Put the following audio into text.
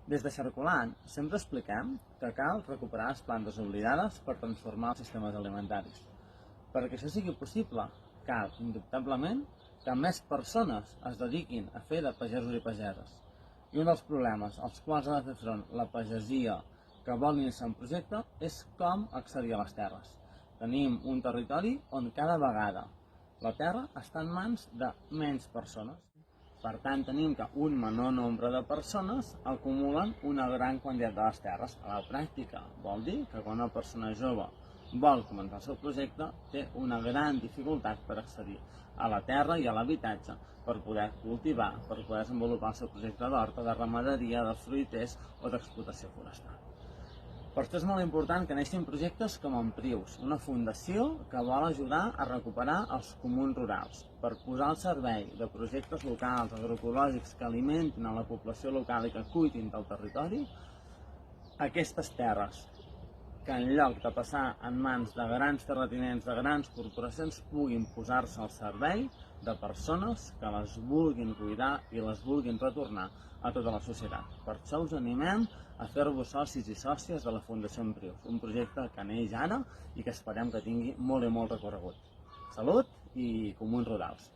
Des de Circulant sempre expliquem que cal recuperar les plantes oblidades per transformar els sistemes alimentaris. Perquè això sigui possible, cal, indubtablement, que més persones es dediquin a fer de pagesos i pageses. I un dels problemes als quals ha de fer front la pagesia que vol iniciar un projecte és com accedir a les terres. Tenim un territori on cada vegada la terra està en mans de menys persones. Per tant, tenim que un menor nombre de persones acumulen una gran quantitat de les terres. A la pràctica vol dir que quan una persona jove vol començar el seu projecte té una gran dificultat per accedir a la terra i a l'habitatge per poder cultivar, per poder desenvolupar el seu projecte d'horta, de ramaderia, de fruiters o d'explotació forestal. Per això és molt important que neixin projectes com Emprius, una fundació que vol ajudar a recuperar els comuns rurals, per posar al servei de projectes locals, agroecològics, que alimentin a la població local i que cuidin del territori aquestes terres, que en lloc de passar en mans de grans terratinents, de grans corporacions, puguin posar-se al servei de persones que les vulguin cuidar i les vulguin retornar a tota la societat. Per això us animem a fer-vos socis i sòcies de la Fundació Emprius, un projecte que neix ara i que esperem que tingui molt i molt recorregut. Salut i comuns rurals!